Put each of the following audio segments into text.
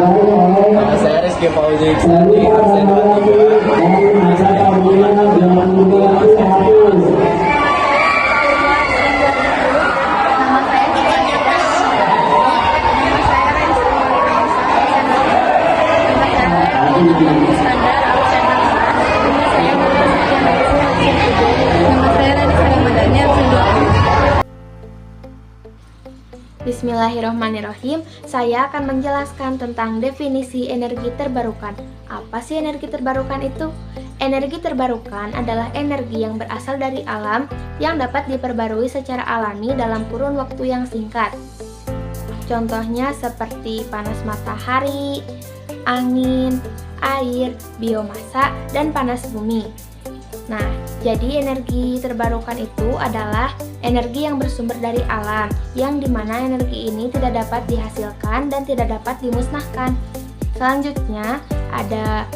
Nama saya Rizky Fauzi Iksani, absen 23. Bismillahirrahmanirrahim, saya akan menjelaskan tentang definisi energi terbarukan. Apa sih energi terbarukan itu? Energi terbarukan adalah energi yang berasal dari alam yang dapat diperbarui secara alami dalam kurun waktu yang singkat. Contohnya seperti panas matahari, angin, air, biomasa, dan panas bumi. Nah, jadi energi terbarukan itu adalah energi yang bersumber dari alam, yang dimana energi ini tidak dapat dihasilkan dan tidak dapat dimusnahkan. Selanjutnya, ada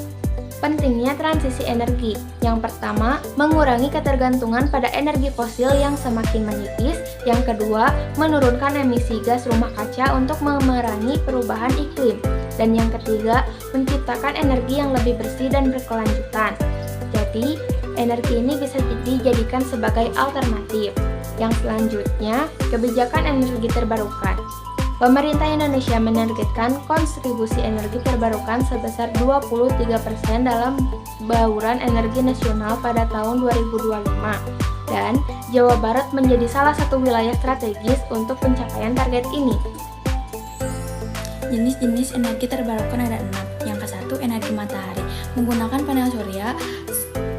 pentingnya transisi energi. Yang pertama, mengurangi ketergantungan pada energi fosil yang semakin menipis. Yang kedua, menurunkan emisi gas rumah kaca untuk memerangi perubahan iklim. Dan yang ketiga, menciptakan energi yang lebih bersih dan berkelanjutan. Jadi, energi ini bisa dijadikan sebagai alternatif. Yang selanjutnya, kebijakan energi terbarukan. Pemerintah Indonesia menargetkan kontribusi energi terbarukan sebesar 23% dalam bauran energi nasional pada tahun 2025. Dan Jawa Barat menjadi salah satu wilayah strategis untuk pencapaian target ini. Jenis-jenis energi terbarukan ada 6. Yang ke-1, energi matahari. Menggunakan panel surya,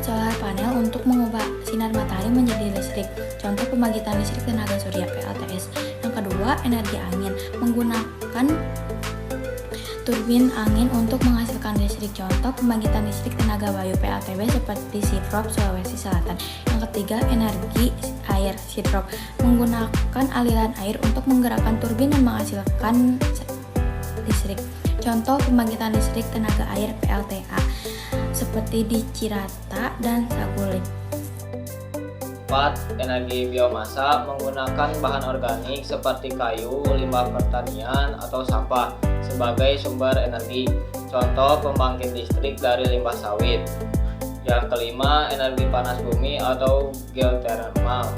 solar panel untuk mengubah sinar matahari menjadi listrik. Contoh pembangkitan listrik tenaga surya PLTS. Yang kedua, energi angin. Menggunakan turbin angin untuk menghasilkan listrik. Contoh pembangkitan listrik tenaga bayu PLTB seperti Siprop, Sulawesi Selatan. Yang ketiga, energi air Siprop. Menggunakan aliran air untuk menggerakkan turbin dan menghasilkan listrik. Contoh pembangkitan listrik tenaga air PLTA seperti di Cirata dan Saguling. 4. Energi biomasa menggunakan bahan organik seperti kayu, limbah pertanian, atau sampah sebagai sumber energi. Contoh pembangkit listrik dari limbah sawit. Yang kelima, energi panas bumi atau geothermal.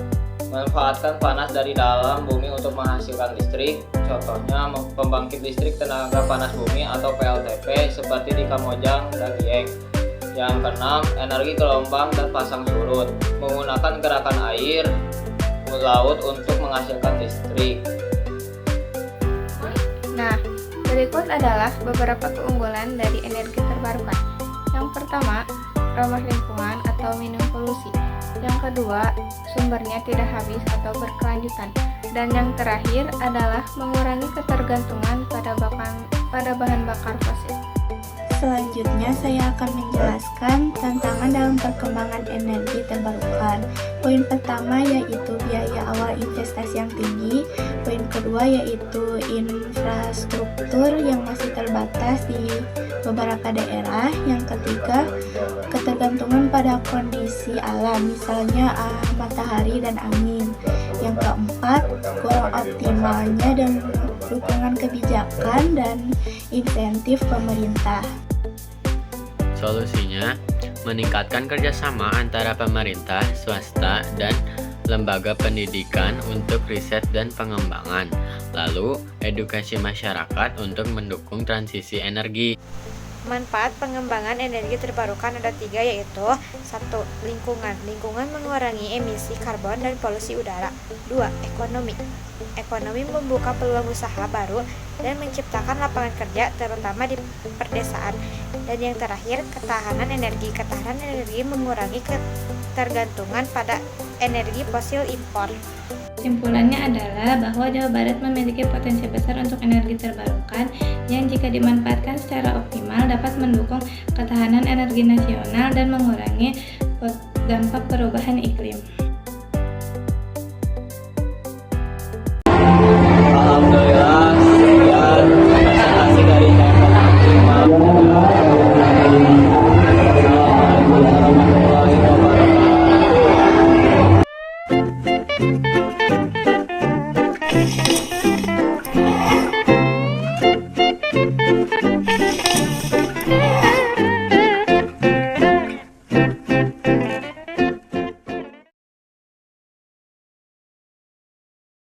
Memanfaatkan panas dari dalam bumi untuk menghasilkan listrik. Contohnya pembangkit listrik tenaga panas bumi atau PLTP seperti di Kamojang dan Dieng. Yang keenam, energi gelombang dan pasang surut. Menggunakan gerakan air laut untuk menghasilkan listrik. Nah, berikut adalah beberapa keunggulan dari energi terbarukan. Yang pertama, ramah lingkungan atau minim polusi. Yang kedua, sumbernya tidak habis atau berkelanjutan. Dan yang terakhir adalah mengurangi ketergantungan pada bahan bakar fosil. Selanjutnya saya akan menjelaskan tantangan dalam perkembangan energi terbarukan. Poin pertama yaitu biaya awal investasi yang tinggi. Poin kedua yaitu infrastruktur yang masih terbatas di beberapa daerah. Yang ketiga, ketergantungan pada kondisi alam, misalnya matahari dan angin. Yang keempat, kurang optimalnya dan dukungan kebijakan dan insentif pemerintah. Solusinya, meningkatkan kerjasama antara pemerintah, swasta, dan lembaga pendidikan untuk riset dan pengembangan. Lalu, edukasi masyarakat untuk mendukung transisi energi. Manfaat pengembangan energi terbarukan ada 3, yaitu 1. Lingkungan. Lingkungan mengurangi emisi karbon dan polusi udara. 2. Ekonomi. Ekonomi membuka peluang usaha baru dan menciptakan lapangan kerja terutama di perdesaan. Dan yang terakhir, ketahanan energi. Ketahanan energi mengurangi ketergantungan pada energi fosil impor. Kesimpulannya adalah bahwa Jawa Barat memiliki potensi besar untuk energi terbarukan yang jika dimanfaatkan secara optimal dapat mendukung ketahanan energi nasional dan mengurangi dampak perubahan iklim.